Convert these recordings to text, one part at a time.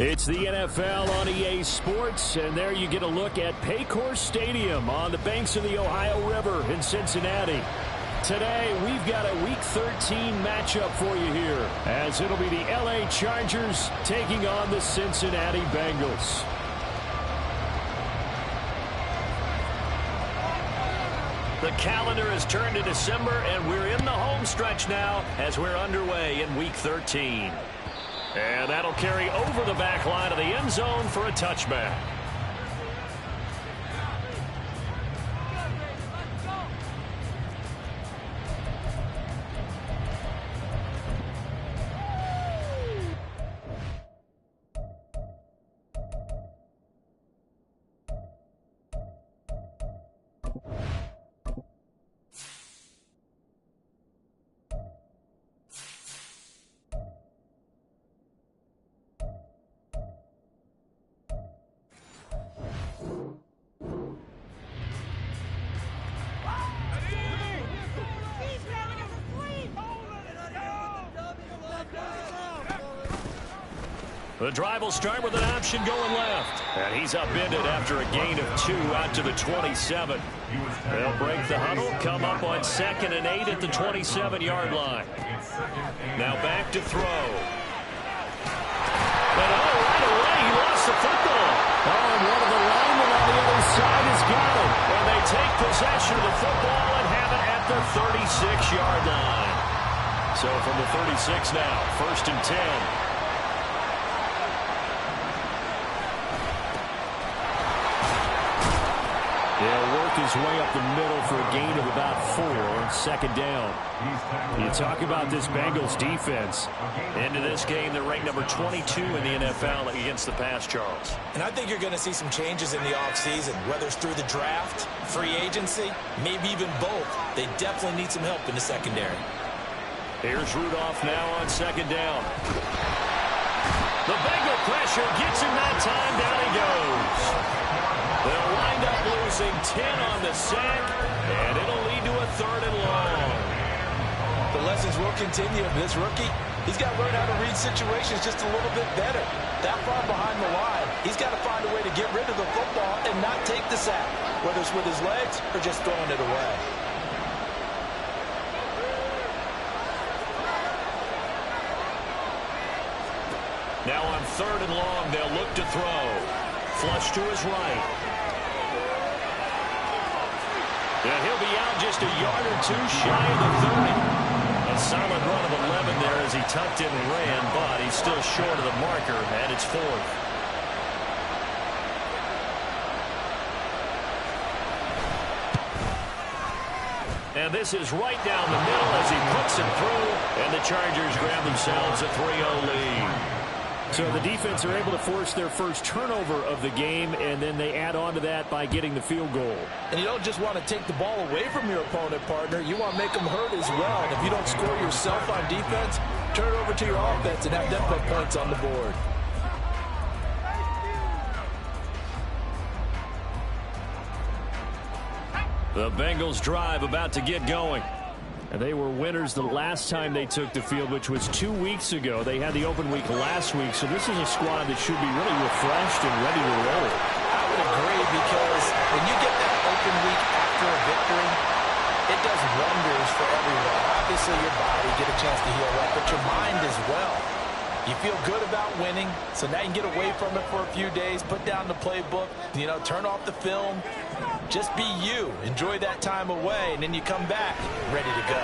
It's the NFL on EA Sports, and there you get a look at Paycor Stadium on the banks of the Ohio River in Cincinnati. Today, we've got a Week 13 matchup for you here, as it'll be the LA Chargers taking on the Cincinnati Bengals. The calendar has turned to December, and we're in the home stretch now as we're underway in Week 13. And that'll carry over the back line of the end zone for a touchback. The drive will start with an option going left. And he's upended after a gain of 2 out to the 27. They'll break the huddle, come up on 2nd and 8 at the 27-yard line. Now back to throw. And right away, he lost the football. And one of the linemen on the other side has got it. And they take possession of the football and have it at the 36-yard line. So from the 36 now, 1st and 10. He'll work his way up the middle for a gain of about 4, 2nd down. You talk about this Bengals defense. Into this game, they're ranked number 22 in the NFL against the pass, Charles. And I think you're going to see some changes in the offseason, whether it's through the draft, free agency, maybe even both. They definitely need some help in the secondary. Here's Rudolph now on 2nd down. The Bengal pressure gets him that time. Down he goes. They'll wind up losing 10 on the sack, and it'll lead to a 3rd and long. The lessons will continue. This rookie, he's got to learn how to read situations just a little bit better. That far behind the line, he's got to find a way to get rid of the football and not take the sack, whether it's with his legs or just throwing it away. Now on 3rd and long, they'll look to throw. Flush to his right. Yeah, he'll be out just a yard or 2 shy of the 30. A solid run of 11 there as he tucked in and ran, but he's still short of the marker, and it's 4th. And this is right down the middle as he puts it through, and the Chargers grab themselves a 3-0 lead. So the defense are able to force their first turnover of the game, and then they add on to that by getting the field goal. And you don't just want to take the ball away from your opponent, partner. You want to make them hurt as well. And if you don't score yourself on defense, turn it over to your offense and have them put points on the board. The Bengals drive about to get going. And they were winners the last time they took the field, which was 2 weeks ago. They had the open week last week, so this is a squad that should be really refreshed and ready to roll. I would agree, because when you get that open week after a victory, it does wonders for everyone. Obviously, your body get a chance to heal up, but your mind as well. You feel good about winning, so now you can get away from it for a few days, put down the playbook, turn off the film. Just be you. Enjoy that time away, and then you come back ready to go.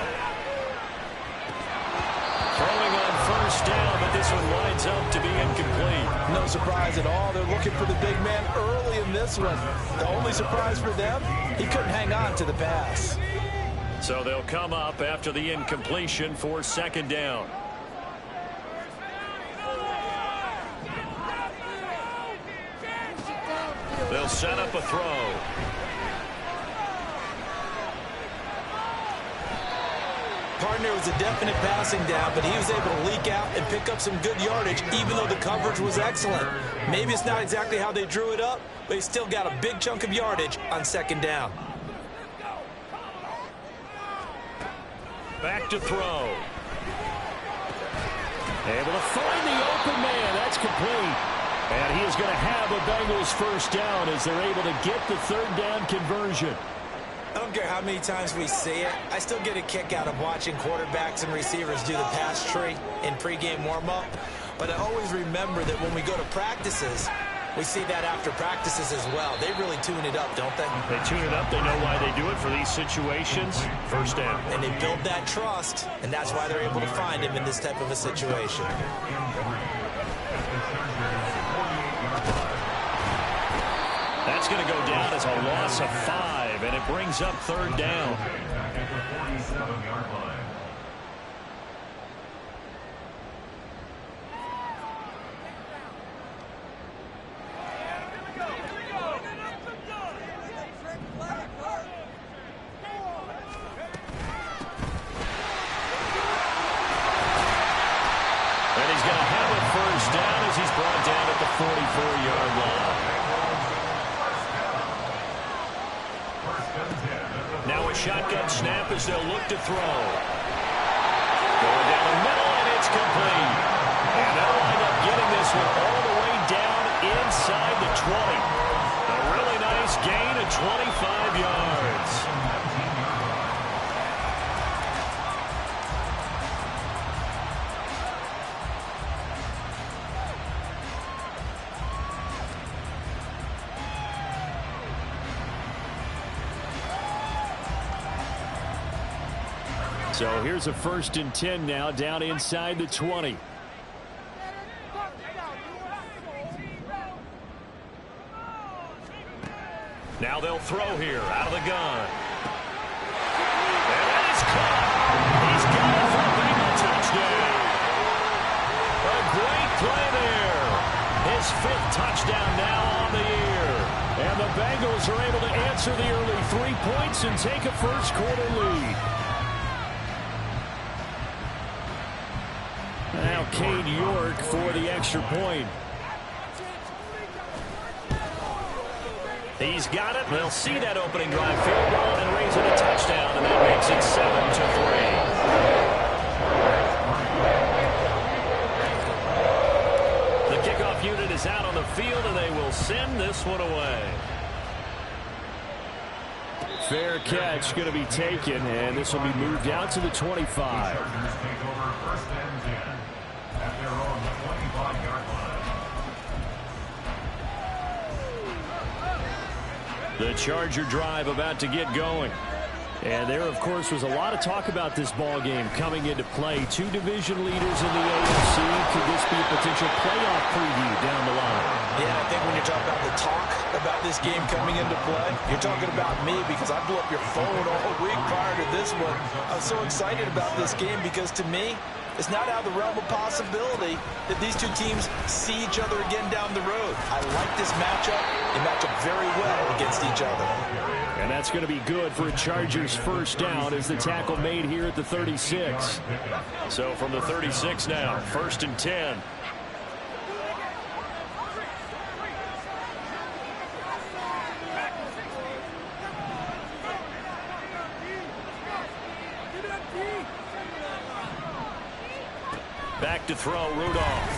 Throwing on 1st down, but this one winds up to be incomplete. No surprise at all. They're looking for the big man early in this one. The only surprise for them, he couldn't hang on to the pass. So they'll come up after the incompletion for 2nd down. They'll set up a throw. Partner was a definite passing down, but he was able to leak out and pick up some good yardage, even though the coverage was excellent. Maybe it's not exactly how they drew it up, but he still got a big chunk of yardage on 2nd down. Back to throw. Able to find the open man. That's complete. And he is going to have a Bengals first down as they're able to get the third down conversion. I don't care how many times we see it. I still get a kick out of watching quarterbacks and receivers do the pass tree in pregame warm-up. But I always remember that when we go to practices, we see that after practices as well. They really tune it up, don't they? They tune it up. They know why they do it for these situations. First down. And they build that trust, and that's why they're able to find him in this type of a situation. That's going to go down as a loss of 5, and it brings up third down. And he's going to have a first down as he's brought down at the 44-yard line. Now a shotgun snap as they'll look to throw. Going down the middle, and it's complete. And they'll wind up getting this one all the way down inside the 20. A really nice gain of 25 yards. So here's a 1st and 10 now down inside the 20. Now they'll throw here out of the gun. And that is caught. He's got it for a Bengal touchdown. A great play there. His 5th touchdown now on the year. And the Bengals are able to answer the early 3 points and take a first quarter lead. Now Cade York for the extra point. He's got it. They'll see that opening drive field goal and raise it a touchdown, and that makes it 7-3. The kickoff unit is out on the field, and they will send this one away. Fair catch going to be taken, and this will be moved out to the 25. The Charger drive about to get going. And there, of course, was a lot of talk about this ball game coming into play. 2 division leaders in the AFC. Could this be a potential playoff preview down the line? Yeah, I think when you're talking about the talk about this game coming into play, you're talking about me because I blew up your phone all week prior to this one. I was so excited about this game because, to me, it's not out of the realm of possibility that these two teams see each other again down the road. I like this matchup. They match up very well against each other. And that's going to be good for a Chargers first down as the tackle made here at the 36. So from the 36 now, 1st and 10. Back to throw, Rudolph.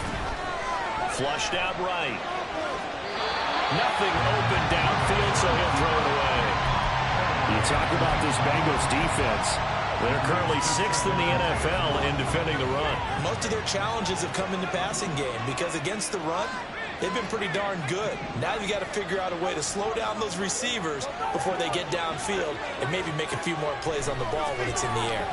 Flushed out right. Nothing open downfield, so he'll throw it away. You talk about this Bengals defense. They're currently 6th in the NFL in defending the run. Most of their challenges have come in the passing game because against the run, they've been pretty darn good. Now you've got to figure out a way to slow down those receivers before they get downfield and maybe make a few more plays on the ball when it's in the air.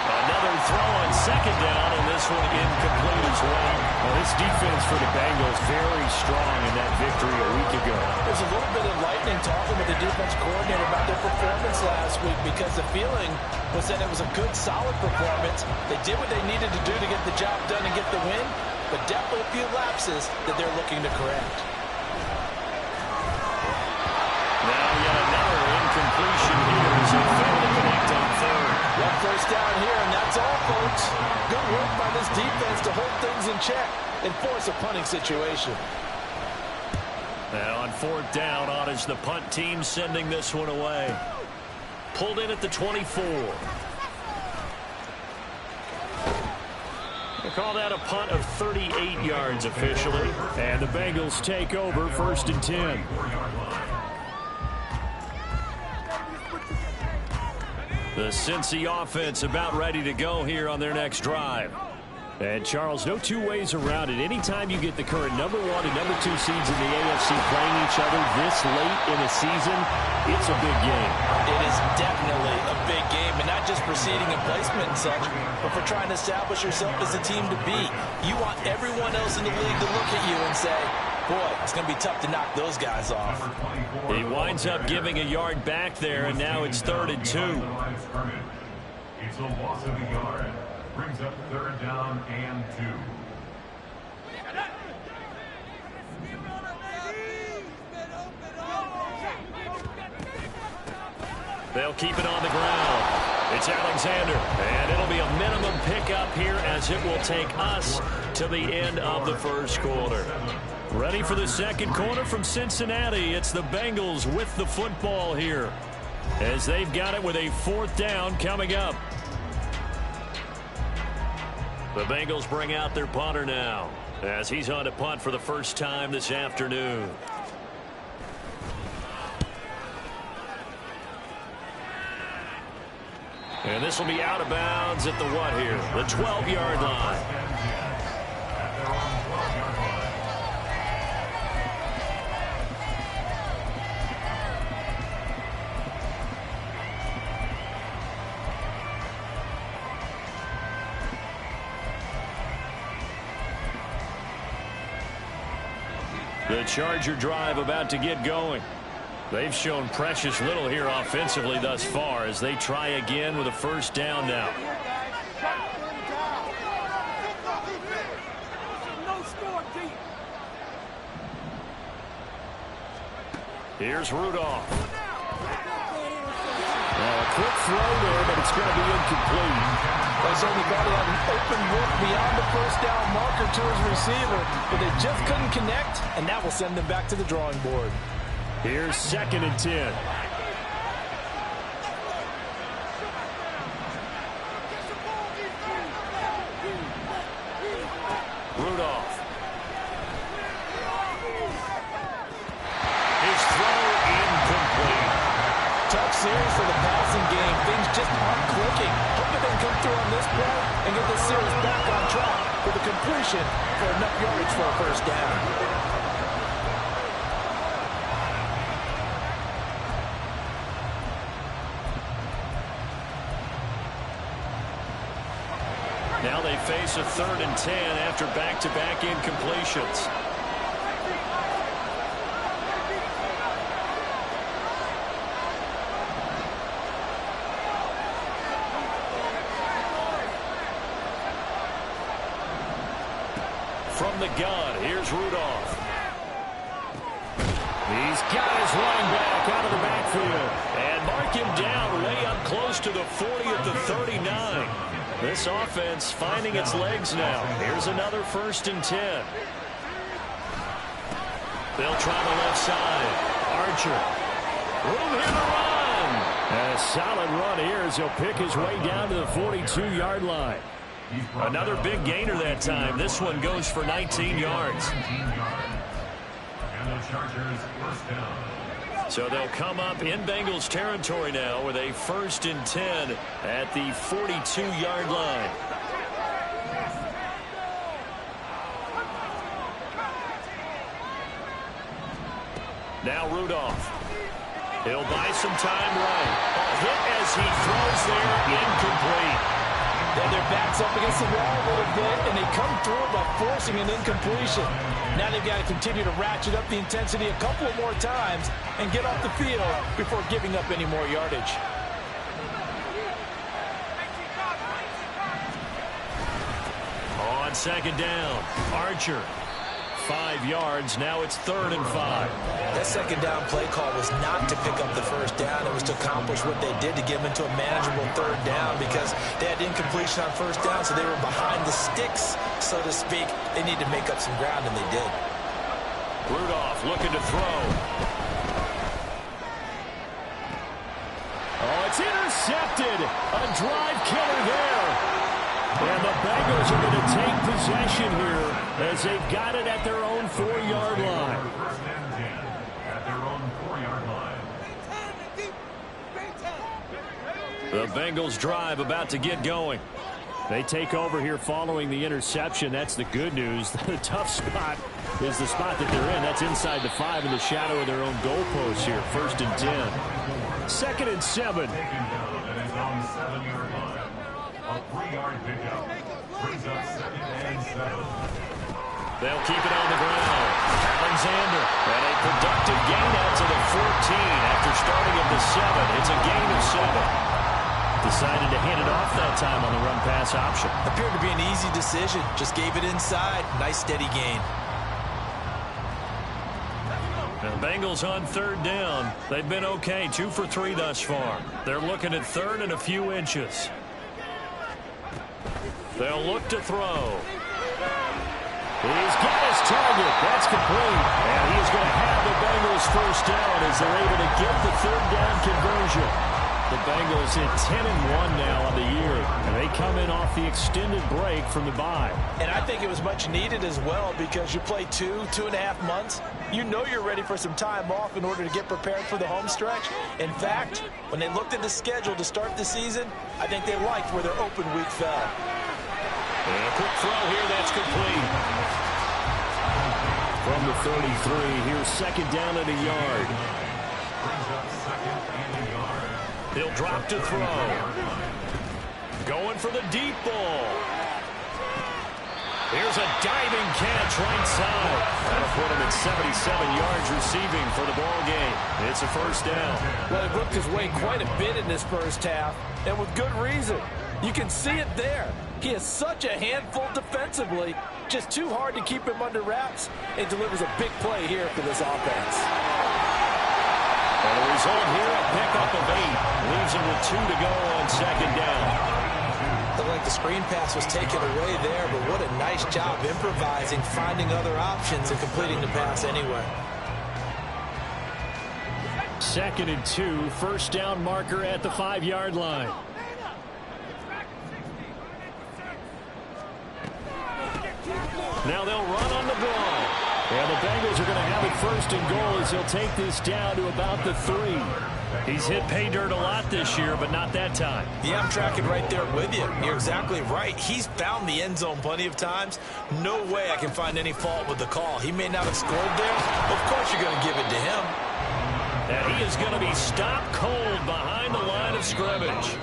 Another throw on 2nd down, and this one incomplete as well. Well, this defense for the Bengals very strong in that victory a week ago. There's a little bit of lightning talking with the defense coordinator about their performance last week because the feeling was that it was a good, solid performance. They did what they needed to do to get the job done and get the win, but definitely a few lapses that they're looking to correct. Now yet another incompletion here as they fail to connect on 3rd. One first down here, and that's all, folks. Good work by this defense to hold things in check and force a punting situation. Now on 4th down, on is the punt team sending this one away. Pulled in at the 24. We'll call that a punt of 38 yards officially. And the Bengals take over 1st and 10. The Cincy offense about ready to go here on their next drive. And, Charles, no two ways around it. Anytime you get the current #1 and #2 seeds in the AFC playing each other this late in the season, it's a big game. It is definitely a big game, and not just for seeding and placement and such, but for trying to establish yourself as a team to beat. You want everyone else in the league to look at you and say, boy, it's going to be tough to knock those guys off. He winds up giving a yard back there, and now it's 3rd and 2. It's a loss of a yard. Brings up 3rd down and 2. They'll keep it on the ground. It's Alexander, and it'll be a minimum pickup here as it will take us to the end of the 1st quarter. Ready for the 2nd quarter from Cincinnati. It's the Bengals with the football here as they've got it with a 4th down coming up. The Bengals bring out their punter now as he's on to punt for the first time this afternoon. And this will be out of bounds at the what here? The 12-yard line. The Charger drive about to get going. They've shown precious little here offensively thus far as they try again with a 1st down now. Here's Rudolph. A quick throw there, but it's going to be incomplete. They certainly thought he had an open look beyond the 1st down marker to his receiver, but they just couldn't connect, and that will send them back to the drawing board. Here's 2nd and 10. Rudolph. His throw incomplete. Tough series for the passing game. Things just aren't clicking. Hoping they can come through on this play and get this series back on track with a completion for enough yardage for a 1st down. Now they face a 3rd and 10 after back-to-back incompletions. From the gun, here's Rudolph. He's got his running back out of the backfield. And mark him down way up close to the 40 at the 39. This offense finding its legs now. Here's another 1st and 10. They'll try the left side. Archer. Room here to run. And a solid run here as he'll pick his way down to the 42-yard line. Another big gainer that time. This one goes for 19 yards. And the Chargers 1st down. So they'll come up in Bengals territory now with a 1st and 10 at the 42-yard line. Now Rudolph. He'll buy some time right. A hit as he throws there, incomplete. Then their backs up against the wall a little bit, and they come through by forcing an incompletion. Now they've got to continue to ratchet up the intensity a couple of more times and get off the field before giving up any more yardage. On 2nd down, Archer. 5 yards. Now it's 3rd and 5. That 2nd down play call was not to pick up the 1st down. It was to accomplish what they did to get them into a manageable 3rd down because they had incompletion on 1st down, so they were behind the sticks, so to speak. They need to make up some ground, and they did. Rudolph looking to throw. Oh, it's intercepted. A drive killer there. And the Bengals are going to take possession here as they've got it at their own 4-yard line. First and 10 at their own 4-yard line. The Bengals drive about to get going. They take over here following the interception. That's the good news. The tough spot is the spot that they're in. That's inside the 5 in the shadow of their own goalpost here. First and 10. 2nd and 7. Taken down at his own 7-yard line. A 3-yard pickup brings up 2nd and 7. They'll keep it on the ground. Alexander. And a productive gain out to the 14 after starting at the 7. It's a gain of 7. Decided to hand it off that time on the run-pass option. Appeared to be an easy decision. Just gave it inside. Nice steady gain. The Bengals on 3rd down. They've been okay. 2 for 3 thus far. They're looking at 3rd and a few inches. They'll look to throw. He's got his target. That's complete. And he's going to have the Bengals first down as they're able to get the 3rd down conversion. The Bengals hit 10-1 now on the year, and they come in off the extended break from the bye. And I think it was much needed as well because you play 2.5 months. You know you're ready for some time off in order to get prepared for the home stretch. In fact, when they looked at the schedule to start the season, I think they liked where their open week fell. And a quick throw here, that's complete. From the 33, here's 2nd down at a yard. Brings up 2nd and a yard. He'll drop to throw. Going for the deep ball. Here's a diving catch right side. That'll put him at 77 yards receiving for the ball game. It's a first down. Well, he worked his way quite a bit in this first half, and with good reason. You can see it there. He is such a handful defensively. Just too hard to keep him under wraps, and delivers a big play here for this offense. And the result here, a pickup of 8. Leaves him with 2 to go on 2nd down. Looked like the screen pass was taken away there, but what a nice job improvising, finding other options, and completing the pass anyway. 2nd and 2, first down marker at the 5-yard line. Now they'll run on the ball. And the Bengals are going to have it 1st and goal as he'll take this down to about the 3. He's hit pay dirt a lot this year, but not that time. Yeah, I'm tracking right there with you. You're exactly right. He's found the end zone plenty of times. No way I can find any fault with the call. He may not have scored there. Of course you're going to give it to him. And he is going to be stopped cold behind the line of scrimmage.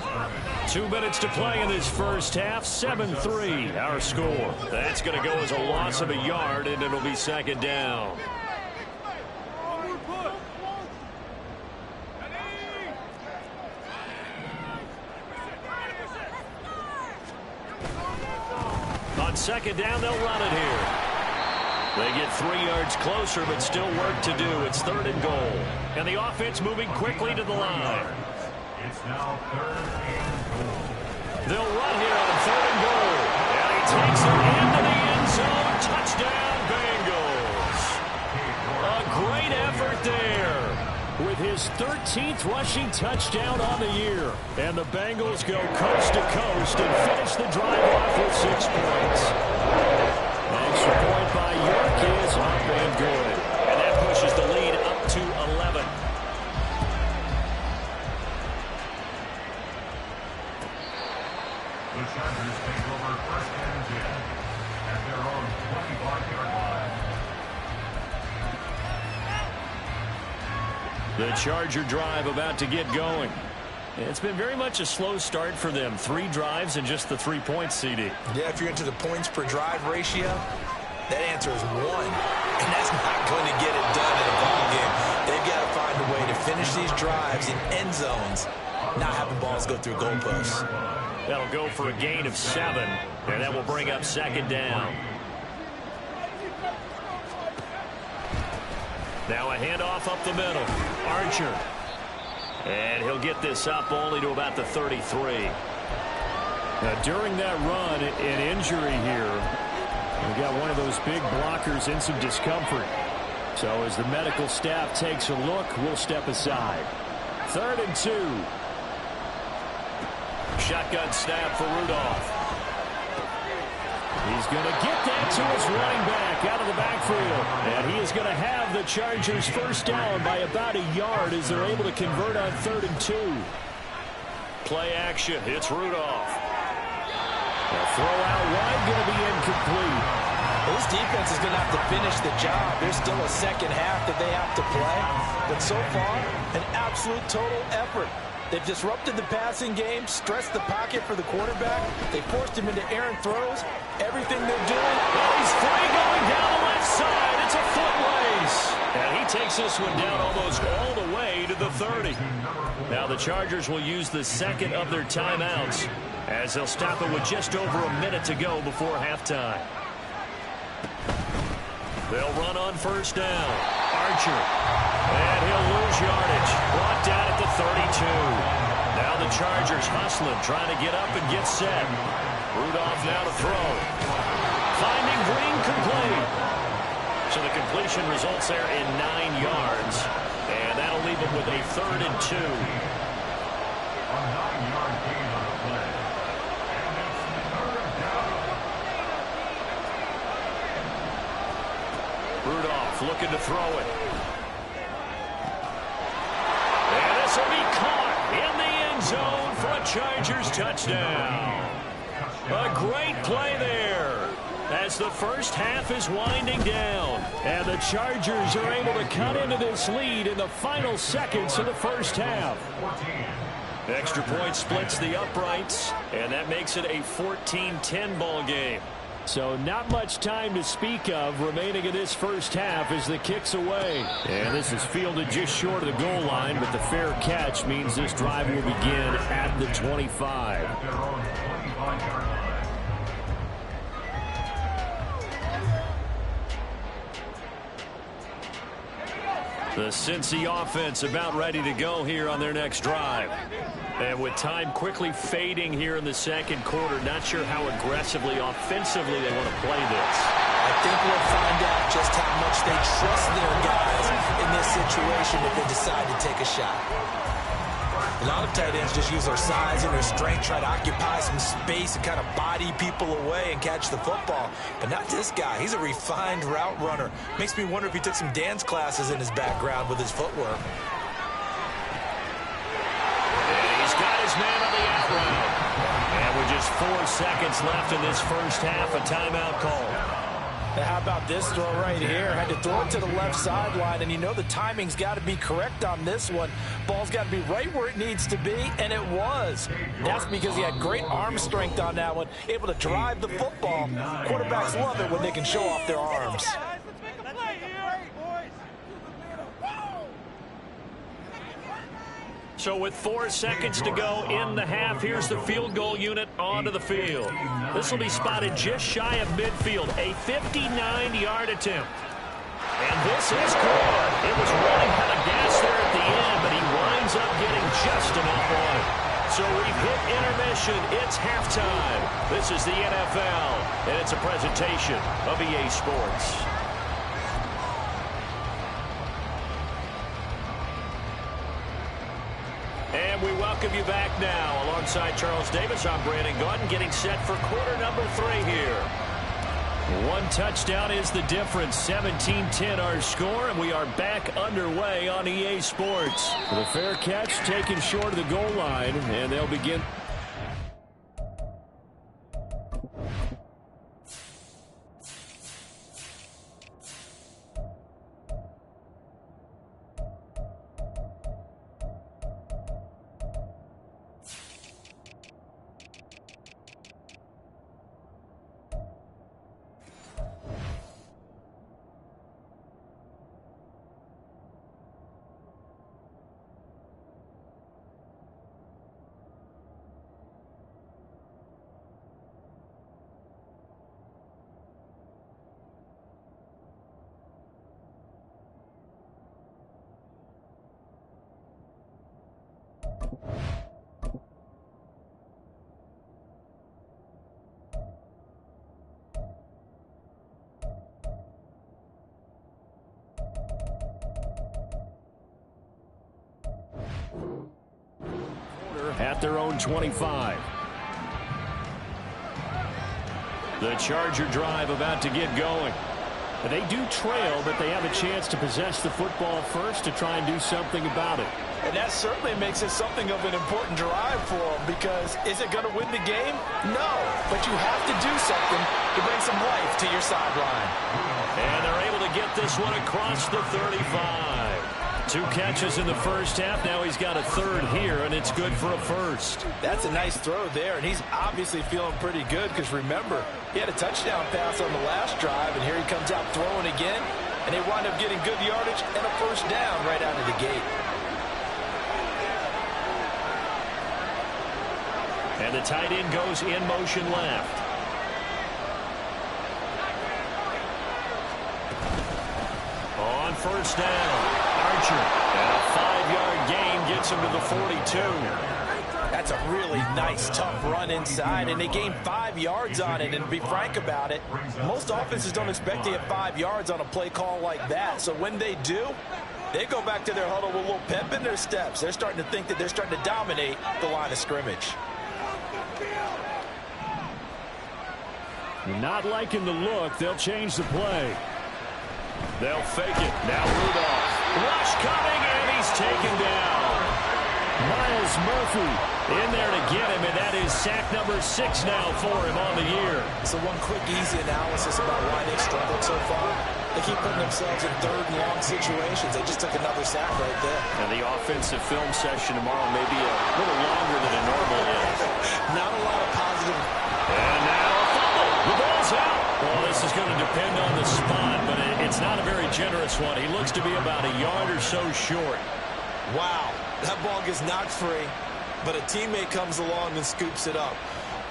2 minutes to play in this first half. 7-3 our score. That's going to go as a loss of a yard, and it'll be 2nd down. On 2nd down, they'll run it here. They get 3 yards closer, but still work to do. It's 3rd and goal. And the offense moving quickly to the line. It's now 3rd and goal. They'll run here on 3rd and goal. And he takes it into the end zone. Touchdown, Bengals. A great effort there with his 13th rushing touchdown on the year. And the Bengals go coast to coast and finish the drive off with 6 points. Extra point by York is up and good. And that pushes the lead up to 11. The Chargers take over 1st and 10 at their own 25-yard line. The Charger drive about to get going. It's been very much a slow start for them. 3 drives and just the 3 points, CD. Yeah, if you're into the points per drive ratio, that answer is 1. And that's not going to get it done in a ball game. They've got to find a way to finish these drives in end zones, not having balls go through goalposts. That'll go for a gain of 7, and that will bring up 2nd down. Now a handoff up the middle. Archer. And he'll get this up only to about the 33. Now, during that run, an injury here. We got one of those big blockers in some discomfort. So as the medical staff takes a look, we'll step aside. 3rd and 2. Shotgun snap for Rudolph. going to get that to his running back out of the backfield. And he is going to have the Chargers first down by about a yard as they're able to convert on 3rd and 2. Play action. It's Rudolph. The throw out wide going to be incomplete. This defense is going to have to finish the job. There's still a second half that they have to play. But so far, an absolute total effort. They've disrupted the passing game, stressed the pocket for the quarterback. They forced him into errant throws. Everything they're doing. Oh, he's free going down the left side. It's a foot race. And he takes this one down almost all the way to the 30. Now the Chargers will use the second of their timeouts as they'll stop it with just over a minute to go before halftime. They'll run on first down. Archer. And he'll lose yardage. Brought down at the 32. Now the Chargers hustling, trying to get up and get set. Rudolph now to throw. Finding Green complete. So the completion results there in 9 yards. And that'll leave him with a 3rd and 2. A 9-yard gain on the play. And it's 3rd down. Rudolph looking to throw it. And this will be caught in the end zone for a Chargers touchdown. A great play there as the first half is winding down. And the Chargers are able to cut into this lead in the final seconds of the first half. Extra point splits the uprights, and that makes it a 14-10 ball game. So not much time to speak of remaining in this first half as the kick's away. And this is fielded just short of the goal line, but the fair catch means this drive will begin at the 25. At their own 25-yard line. The Cincy offense about ready to go here on their next drive. And with time quickly fading here in the second quarter, not sure how aggressively, offensively they want to play this. I think we'll find out just how much they trust their guys in this situation if they decide to take a shot. A lot of tight ends just use their size and their strength, try to occupy some space and kind of body people away and catch the football. But not this guy. He's a refined route runner. Makes me wonder if he took some dance classes in his background with his footwork. And he's got his man on the out route. And with just 4 seconds left in this first half, a timeout call. Now how about this throw right here? Had to throw it to the left sideline, and you know the timing's got to be correct on this one. Ball's got to be right where it needs to be, and it was. That's because he had great arm strength on that one, able to drive the football. Quarterbacks love it when they can show off their arms. So with 4 seconds to go in the half, here's the field goal unit onto the field. This will be spotted just shy of midfield, a 59-yard attempt. And this is good. It was running out of gas there at the end, but he winds up getting just enough on it. So we've hit intermission. It's halftime. This is the NFL, and it's a presentation of EA Sports. And we welcome you back now. Alongside Charles Davis, I'm Brandon Gaudin, getting set for quarter number 3 here. 1 touchdown is the difference. 17-10 our score, and we are back underway on EA Sports. The fair catch taken short of the goal line, and they'll begin. At their own 25. The Charger drive about to get going. They do trail, but they have a chance to possess the football first to try and do something about it. And that certainly makes it something of an important drive for them, because is it going to win the game? No, but you have to do something to bring some life to your sideline. And they're able to get this one across the 35. 2 catches in the first half. Now he's got a third here, and it's good for a first. That's a nice throw there, and he's obviously feeling pretty good because, remember, he had a touchdown pass on the last drive, and here he comes out throwing again, and they wind up getting good yardage and a first down right out of the gate. And the tight end goes in motion left. On first down, Archer, and a 5-yard gain gets him to the 42. That's a really nice, tough run inside, and they gained 5 yards on it. And to be frank about it, most offenses don't expect to get 5 yards on a play call like that. So when they do, they go back to their huddle with a little pep in their steps. They're starting to think that they're starting to dominate the line of scrimmage. Not liking the look. They'll change the play. They'll fake it. Now Rudolph. Rush coming, and he's taken down. Miles Murphy in there to get him, and that is sack number 6 now for him on the year. So one quick, easy analysis about why they've struggled so far. They keep putting themselves in 3rd and long situations. They just took another sack right there. And the offensive film session tomorrow may be a little longer than it normally is. Not a lot of positive. And now a fumble. The ball's out. Well, this is going to depend on the spot, but it's not a very generous one. He looks to be about a yard or so short. Wow, that ball gets knocked free, but a teammate comes along and scoops it up.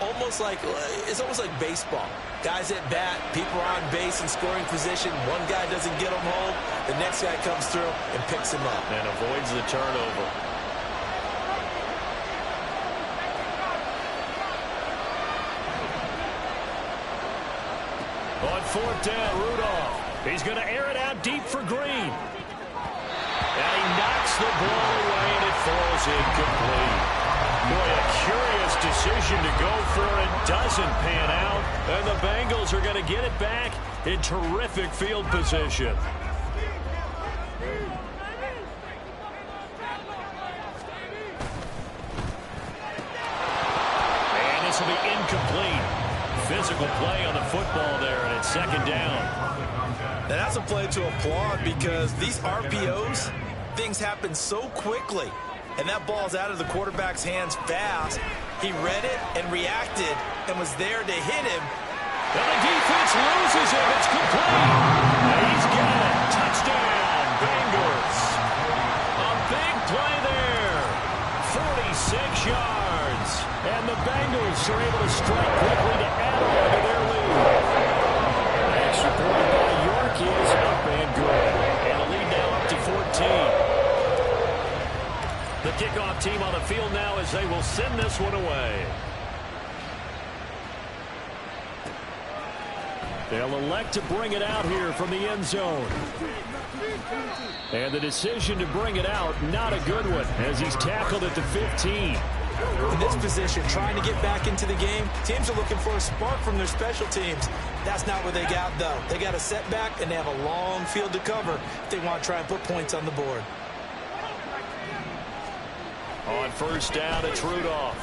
It's almost like baseball. Guys at bat, people are on base in scoring position. One guy doesn't get him home. The next guy comes through and picks him up. And avoids the turnover. On 4th down, Rudolph. He's going to air it out deep for Green. And he knocks the ball away, and it falls incomplete. Boy, a curious decision to go for it. Doesn't pan out. And the Bengals are going to get it back in terrific field position. And this will be incomplete. Physical play on the football there, and it's 2nd down. Now that's a play to applaud, because these RPOs, things happen so quickly. And that ball's out of the quarterback's hands fast. He read it and reacted and was there to hit him. And the defense loses him. It's complete. And he's got it. Touchdown, Bengals. A big play there. 46 yards. And the Bengals are able to strike quickly to add on to their lead. The extra point by York is up and good. And the lead now up to 14. The kickoff team on the field now as they will send this one away. They'll elect to bring it out here from the end zone. And the decision to bring it out, not a good one, as he's tackled at the 15. In this position, trying to get back into the game, teams are looking for a spark from their special teams. That's not what they got, though. They got a setback, and they have a long field to cover if they want to try and put points on the board. On first down, it's Rudolph.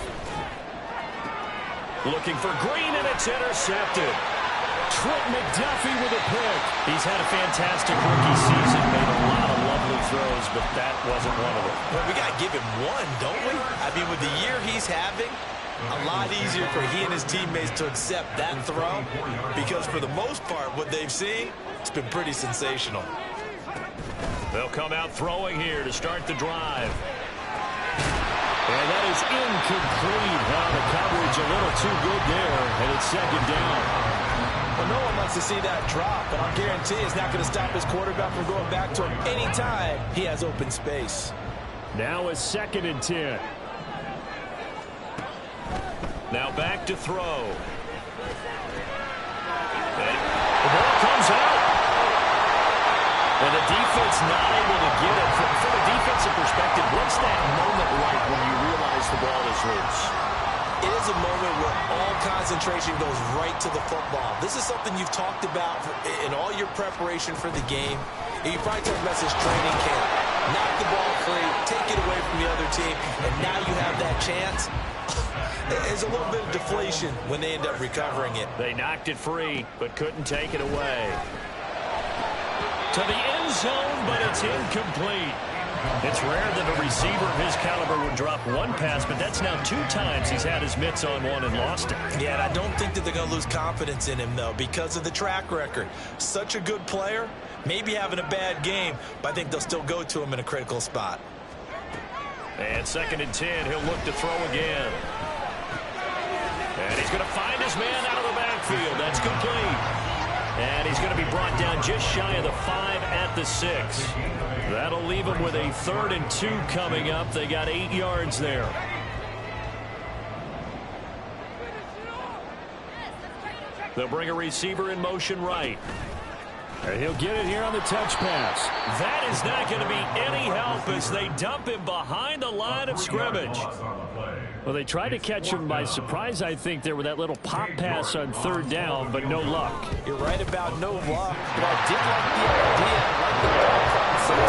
Looking for Green, and it's intercepted. Trent McDuffie with a pick. He's had a fantastic rookie season, made a lot of lovely throws, but that wasn't one of them. Well, we got to give him one, don't we? I mean, with the year he's having, a lot easier for he and his teammates to accept that throw, because for the most part, what they've seen, it's been pretty sensational. They'll come out throwing here to start the drive. And that is incomplete. The coverage a little too good there, and it's 2nd down. Well, no one likes to see that drop, but I'll guarantee it's not going to stop his quarterback from going back to him anytime he has open space. Now a 2nd and 10. Now back to throw. And the ball comes out. And the defense not able to get it. From a defensive perspective, what's that moment like when you realize the ball is loose? It is a moment where all kinds of concentration goes right to the football. This is something you've talked about in all your preparation for the game. And you probably talked about this training camp. Knock the ball free, take it away from the other team, and now you have that chance. There's a little bit of deflation when they end up recovering it. They knocked it free, but couldn't take it away. To the end zone, but it's incomplete. It's rare that a receiver of his caliber would drop one pass, but that's now 2 times he's had his mitts on one and lost it. Yeah, and I don't think that they're going to lose confidence in him, though, because of the track record. Such a good player, maybe having a bad game, but I think they'll still go to him in a critical spot. And 2nd and 10, he'll look to throw again. And he's going to find his man out of the backfield. That's complete. And he's going to be brought down just shy of the 5 at the 6. That'll leave him with a 3rd and 2 coming up. They got 8 yards there. They'll bring a receiver in motion right. And he'll get it here on the touch pass. That is not going to be any help as they dump him behind the line of scrimmage. Well, they tried to catch him by surprise, I think, there with that little pop pass on 3rd down, but no luck. You're right about no luck, but I did like the idea, like the thought process.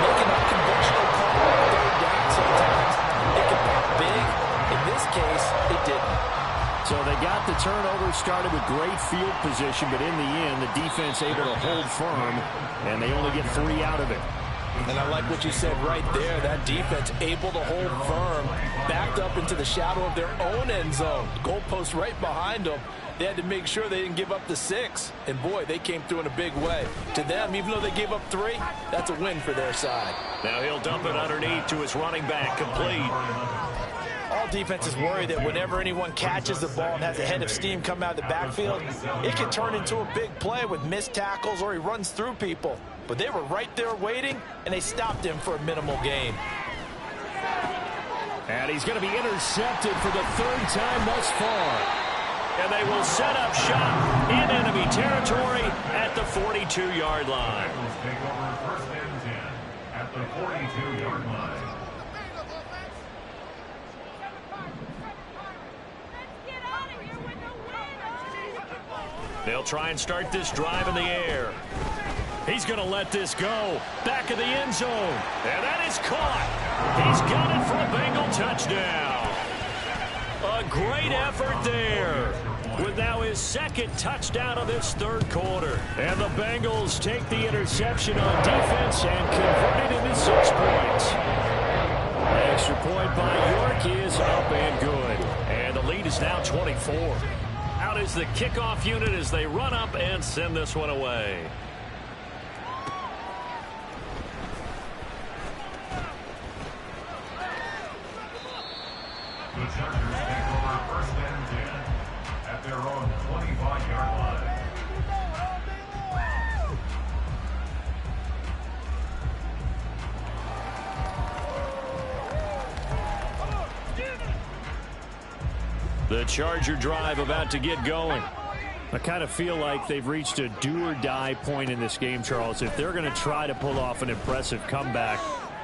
Make an unconventional call on 3rd down sometimes. It can pop big. In this case, it didn't. So they got the turnover started with great field position, but in the end, the defense able to hold firm, and they only get 3 out of it. And I like what you said right there. That defense able to hold firm, backed up into the shadow of their own end zone. Goalpost right behind them. They had to make sure they didn't give up the 6. And, boy, they came through in a big way. To them, even though they gave up 3, that's a win for their side. Now he'll dump it underneath to his running back, complete. All defenses worry that whenever anyone catches the ball and has a head of steam come out of the backfield, it can turn into a big play with missed tackles or he runs through people. But they were right there waiting, and they stopped him for a minimal gain. And he's going to be intercepted for the 3rd time thus far. And they will set up shop in enemy territory at the 42-yard line. Take over 1st and 10 at the 42-yard line. They'll try and start this drive in the air. He's going to let this go. Back of the end zone. And that is caught. He's got it for a Bengal touchdown. A great effort there. With now his 2nd touchdown of this 3rd quarter. And the Bengals take the interception on defense and convert it into 6 points. Extra point by York is up and good. And the lead is now 24. Out is the kickoff unit as they run up and send this one away. The Chargers take over 1st and 10 at their own 25-yard line. The Charger drive about to get going. I kind of feel like they've reached a do-or-die point in this game, Charles. If they're going to try to pull off an impressive comeback,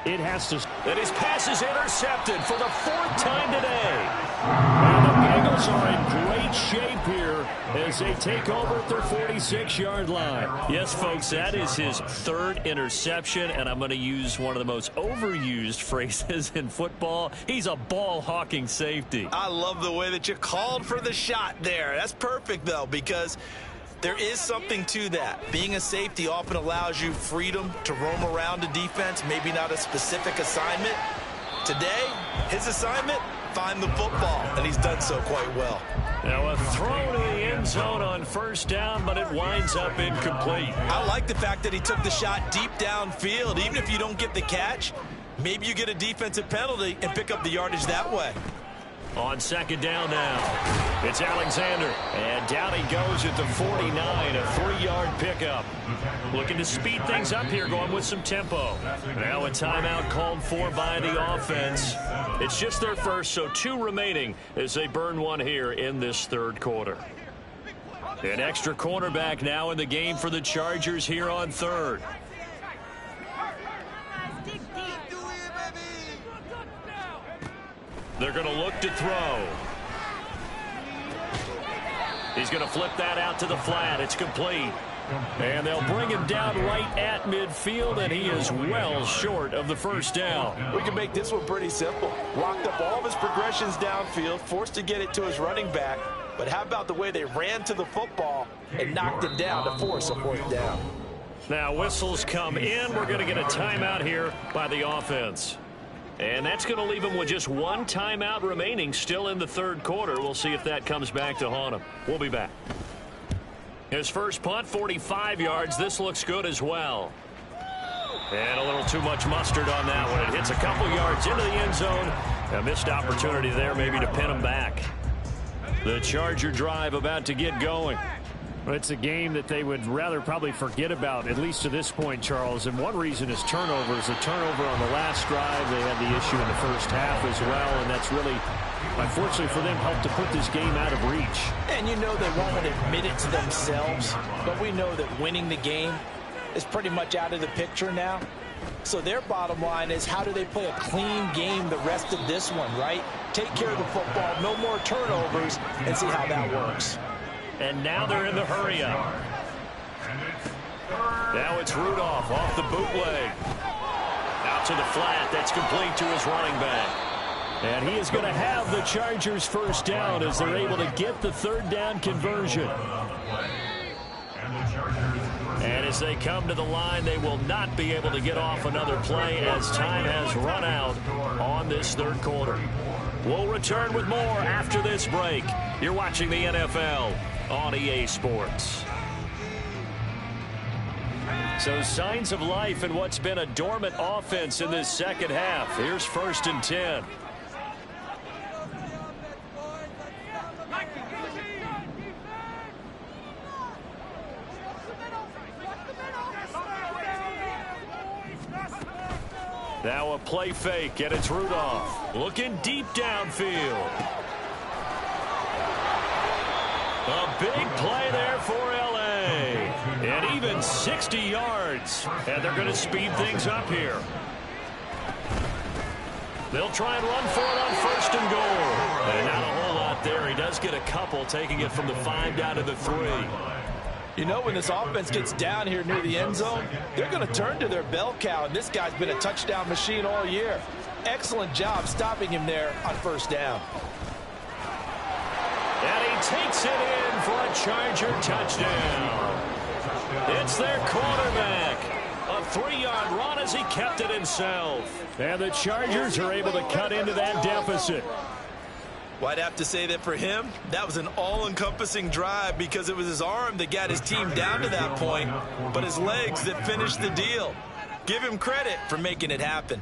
it has to. And his pass is intercepted for the 4th time today. And the Bengals are in great shape here as they take over at their 46-yard line. Yes, folks, that is his 3rd interception, and I'm going to use one of the most overused phrases in football. He's a ball-hawking safety. I love the way that you called for the shot there. That's perfect, though, because there is something to that. Being a safety often allows you freedom to roam around a defense, maybe not a specific assignment. Today, his assignment, find the football, and he's done so quite well. Now a throw to the end zone on 1st down, but it winds up incomplete. I like the fact that he took the shot deep downfield. Even if you don't get the catch, maybe you get a defensive penalty and pick up the yardage that way. On 2nd down now, it's Alexander, and down he goes at the 49, a 3-yard pickup. Looking to speed things up here, going with some tempo. Now a timeout called for by the offense. It's just their first, so 2 remaining as they burn one here in this 3rd quarter. An extra cornerback now in the game for the Chargers here on 3rd. They're going to look to throw. He's going to flip that out to the flat. It's complete. And they'll bring him down right at midfield, and he is well short of the first down. We can make this one pretty simple. Locked up all of his progressions downfield, forced to get it to his running back. But how about the way they ran to the football and knocked him down to force a fourth down? Now whistles come in. We're going to get a timeout here by the offense. And that's going to leave him with just one timeout remaining still in the third quarter. We'll see if that comes back to haunt him. We'll be back. His first punt, 45 yards. This looks good as well. And a little too much mustard on that one. It hits a couple yards into the end zone. A missed opportunity there maybe to pin him back. The Charger drive about to get going. Well, it's a game that they would rather probably forget about, at least to this point, Charles. And one reason is turnovers. A turnover on the last drive. They had the issue in the first half as well, and that's really, unfortunately for them, helped to put this game out of reach. And you know they won't admit it to themselves, but we know that winning the game is pretty much out of the picture now. So their bottom line is, how do they play a clean game the rest of this one, right? Take care of the football, no more turnovers, and see how that works. And now they're in the hurry-up. Now it's Rudolph off the bootleg. Out to the flat. That's complete to his running back. And he is going to have the Chargers first down as they're able to get the third down conversion. And as they come to the line, they will not be able to get off another play as time has run out on this third quarter. We'll return with more after this break. You're watching the NFL on EA Sports. So signs of life in what's been a dormant offense in this second half. Here's 1st and 10. Now a play fake, and it's Rudolph looking deep downfield. A big play there for L.A. And even 60 yards. And they're going to speed things up here. They'll try and run for it on 1st and goal. And not a whole lot there. He does get a couple, taking it from the 5 down to the 3. You know, when this offense gets down here near the end zone, they're going to turn to their bell cow, and this guy's been a touchdown machine all year. Excellent job stopping him there on 1st down. And he takes it in for a Charger touchdown. It's their quarterback. A 3-yard run as he kept it himself. And the Chargers are able to cut into that deficit. Well, I'd have to say that for him, that was an all-encompassing drive because it was his arm that got his team down to that point, but his legs that finished the deal. Give him credit for making it happen.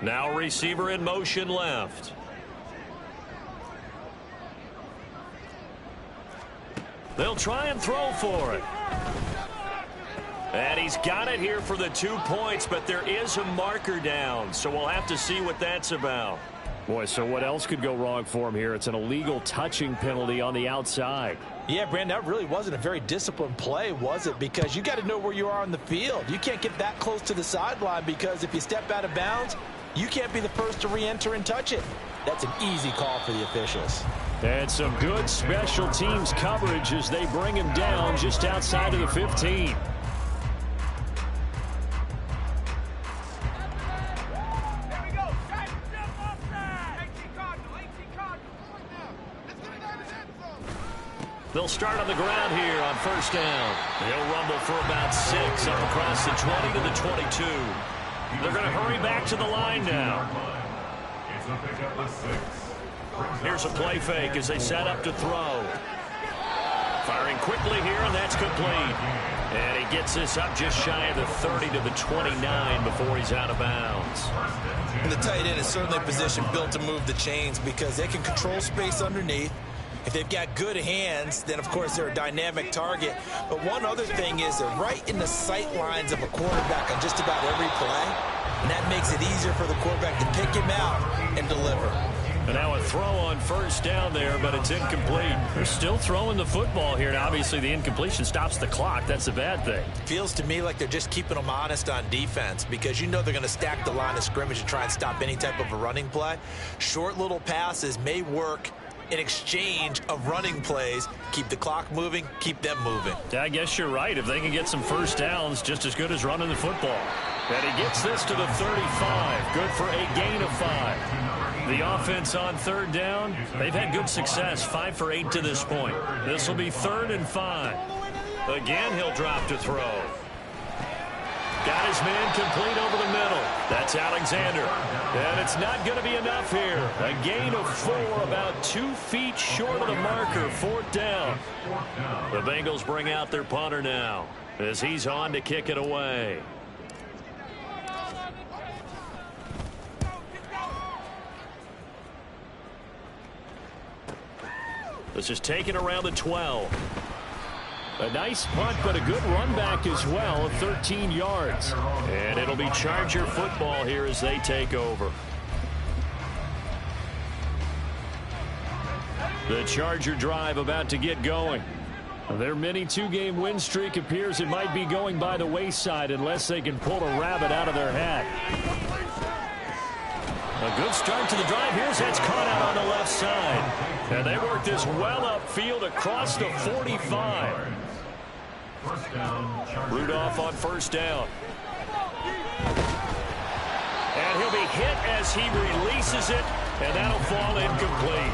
Now receiver in motion left. They'll try and throw for it. And he's got it here for the 2 points, but there is a marker down, so we'll have to see what that's about. Boy, so what else could go wrong for him here? It's an illegal touching penalty on the outside. Yeah, Brandon, that really wasn't a very disciplined play, was it? Because you got to know where you are on the field. You can't get that close to the sideline because if you step out of bounds, you can't be the first to re-enter and touch it. That's an easy call for the officials. And some good special teams coverage as they bring him down just outside of the 15. They'll start on the ground here on 1st down. He'll rumble for about 6 up across the 20 to the 22. They're going to hurry back to the line now. Here's a play fake as they set up to throw. Firing quickly here, and that's complete. And he gets this up just shy of the 30 to the 29 before he's out of bounds. And the tight end is certainly a position built to move the chains because they can control space underneath. If they've got good hands, then, of course, they're a dynamic target. But one other thing is they're right in the sight lines of a quarterback on just about every play. And that makes it easier for the quarterback to pick him out and deliver. And now a throw on 1st down there, but it's incomplete. They're still throwing the football here. Now, obviously, the incompletion stops the clock. That's a bad thing. Feels to me like they're just keeping them honest on defense because you know they're going to stack the line of scrimmage and try and stop any type of a running play. Short little passes may work in exchange of running plays. Keep the clock moving, keep them moving. Yeah, I guess you're right. If they can get some first downs, just as good as running the football. And he gets this to the 35. Good for a gain of 5. The offense on third down, they've had good success. 5 for 8 to this point. This will be 3rd and 5. Again, he'll drop to throw. Got his man complete over the middle. That's Alexander. And it's not going to be enough here. A gain of 4, about 2 feet short of the marker. 4th down. The Bengals bring out their punter now as he's on to kick it away. This is taken around the 12. A nice punt, but a good run back as well of 13 yards. And it'll be Charger football here as they take over. The Charger drive about to get going. Their mini 2-game win streak appears it might be going by the wayside unless they can pull a rabbit out of their hat. A good start to the drive. Here's that's caught out on the left side. And they work this well upfield across the 45. Rudolph on first down. And he'll be hit as he releases it, and that'll fall incomplete.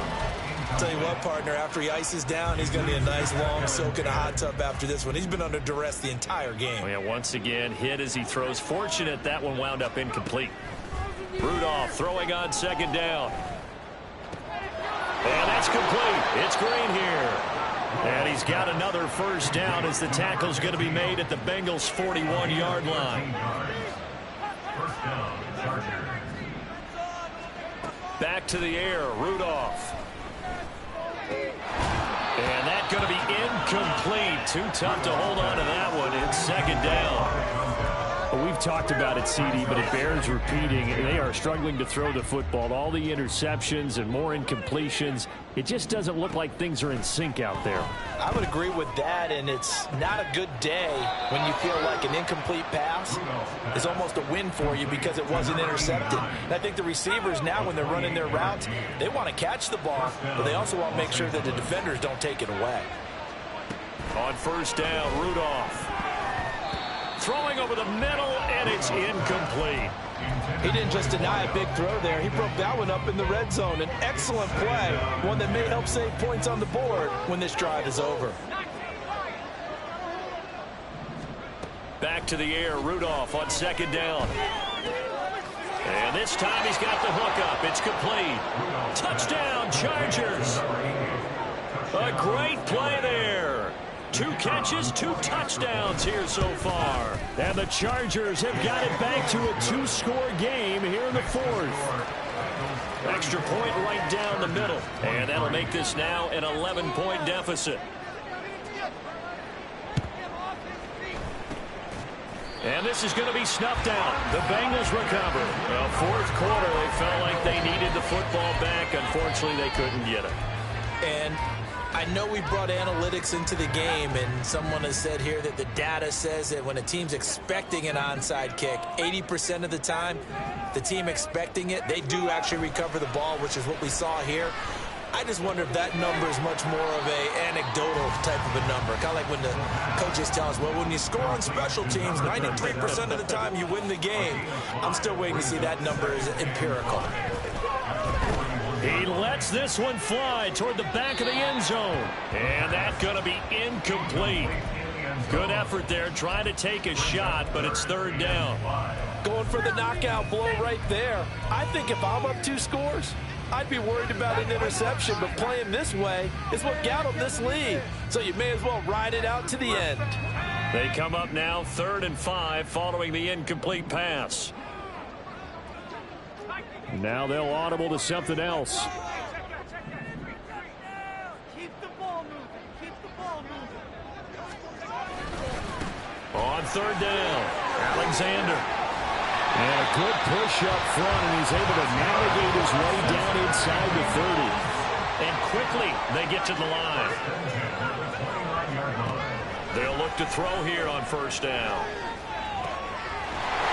Tell you what, partner, after he ices down, he's going to be a nice long soak in a hot tub after this one. He's been under duress the entire game. Oh, yeah, once again, hit as he throws. Fortunate that one wound up incomplete. Rudolph throwing on second down. And that's complete. It's Green here. And he's got another first down as the tackle's going to be made at the Bengals' 41-yard line. First down, Chargers. Back to the air, Rudolph. And that's going to be incomplete. Too tough to hold on to that one. It's second down. Well, we've talked about it, CD, but it bears repeating. They are struggling to throw the football. All the interceptions and more incompletions. It just doesn't look like things are in sync out there. I would agree with that, and it's not a good day when you feel like an incomplete pass is almost a win for you because it wasn't intercepted. And I think the receivers now, when they're running their routes, they want to catch the ball, but they also want to make sure that the defenders don't take it away. On first down, Rudolph. Throwing over the middle, and it's incomplete. He didn't just deny a big throw there. He broke that one up in the red zone. An excellent play, one that may help save points on the board when this drive is over. Back to the air, Rudolph on second down. And this time he's got the hook up. It's complete. Touchdown, Chargers. A great play there. 2 catches, 2 touchdowns here so far. And the Chargers have got it back to a 2-score game here in the 4th. Extra point right down the middle. And that'll make this now an 11-point deficit. And this is going to be snuffed out. The Bengals recover. Well, 4th quarter, they felt like they needed the football back. Unfortunately, they couldn't get it. And I know we brought analytics into the game, and someone has said here that the data says that when a team's expecting an onside kick, 80% of the time, the team expecting it, they do actually recover the ball, which is what we saw here. I just wonder if that number is much more of a anecdotal type of a number. Kind of like when the coaches tell us, well, when you score on special teams, 93% of the time you win the game. I'm still waiting to see that number is empirical. He lets this one fly toward the back of the end zone. And that's going to be incomplete. Good effort there, trying to take a shot, but it's 3rd down. Going for the knockout blow right there. I think if I'm up 2 scores, I'd be worried about an interception, but playing this way is what got them this lead. So you may as well ride it out to the end. They come up now 3rd and 5 following the incomplete pass. Now they'll audible to something else. Keep the ball moving. Keep the ball moving. On 3rd down, Alexander. And a good push up front, and he's able to navigate his way down inside the 30. And quickly, they get to the line. They'll look to throw here on 1st down.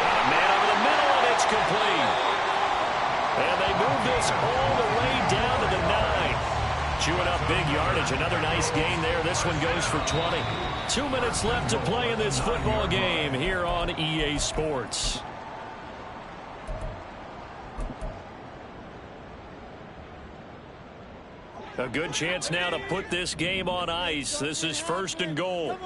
A man over the middle, and it's complete. And they move this all the way down to the 9. chewing up big yardage. Another nice gain there. This one goes for 20. 2 minutes left to play in this football game here on EA Sports. A good chance now to put this game on ice. This is 1st and goal.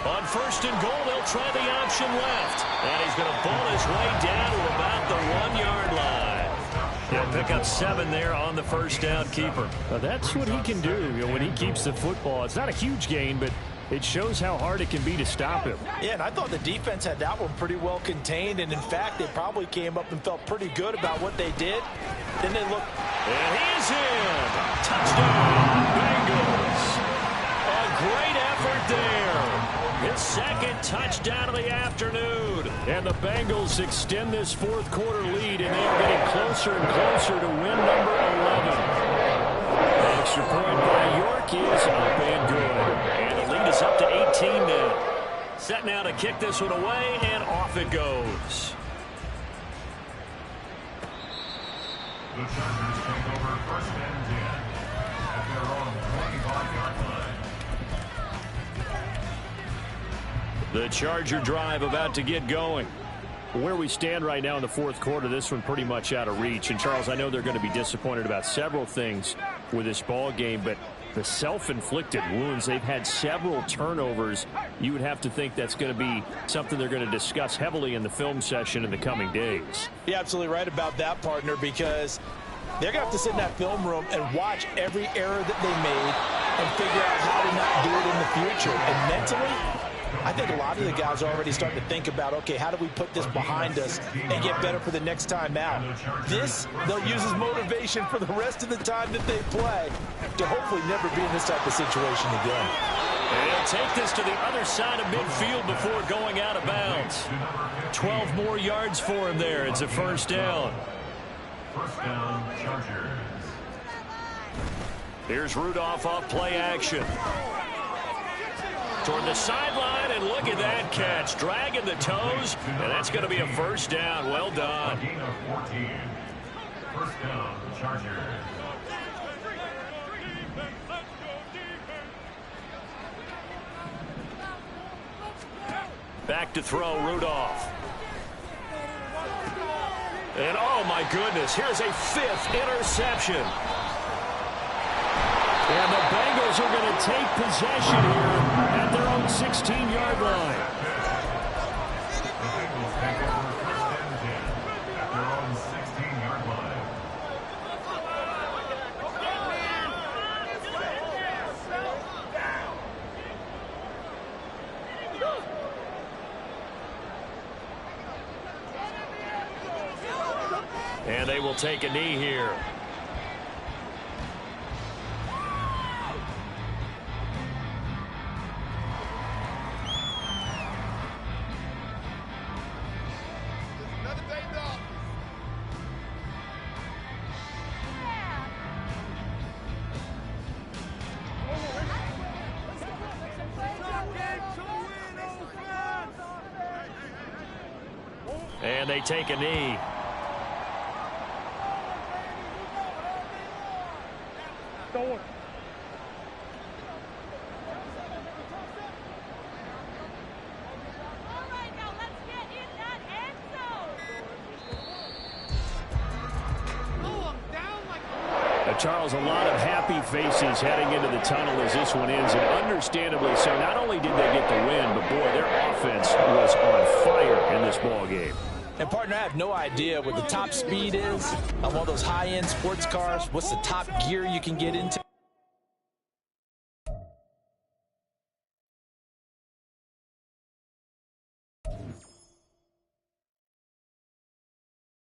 On 1st and goal, they'll try the option left. And he's going to ball his way down to about the 1-yard line. He'll pick up 7 there on the first down keeper. Now that's what he can do, when he keeps the football. It's not a huge gain, but it shows how hard it can be to stop him. Yeah, and I thought the defense had that one pretty well contained. And, in fact, they probably came up and felt pretty good about what they did. Then they looked. And he's in. Touchdown, Bengals. A great effort there. His 2nd touchdown of the afternoon. And the Bengals extend this 4th quarter lead, and they are getting closer and closer to win number 11. The extra point by York is up and good. And the lead is up to 18 now. Set now to kick this one away, and off it goes. The Chargers take over 1st and 10 at their own 25-yard line. The Charger drive about to get going. Where we stand right now in the 4th quarter, this one pretty much out of reach. And, Charles, I know they're going to be disappointed about several things with this ball game, but the self-inflicted wounds, they've had several turnovers. You would have to think that's going to be something they're going to discuss heavily in the film session in the coming days. You're absolutely right about that, partner, because they're going to have to sit in that film room and watch every error that they made and figure out how to not do it in the future. And mentally, I think a lot of the guys are already starting to think about, okay, how do we put this behind us and get better for the next time out? This, they'll use as motivation for the rest of the time that they play to hopefully never be in this type of situation again. And he'll take this to the other side of midfield before going out of bounds. 12 more yards for him there. It's a 1st down. 1st down, Chargers. Here's Rudolph off play action. Toward the sideline, and look at that catch. Dragging the toes, and that's going to be a 1st down. Well done. A gain of 14. 1st down, Chargers. Back to throw, Rudolph. And, oh, my goodness, here's a 5th interception. And the Bengals are going to take possession here at their own 16-yard line. The Bengals take over 1st and 10 at their own 16-yard line. And they will take a knee here. And they take a knee. Charles, a lot of happy faces heading into the tunnel as this one ends, and understandably so. Not only did they get the win, but, boy, their offense was on fire in this ball game. And, partner, I have no idea what the top speed is on one of those high-end sports cars, what's the top gear you can get into.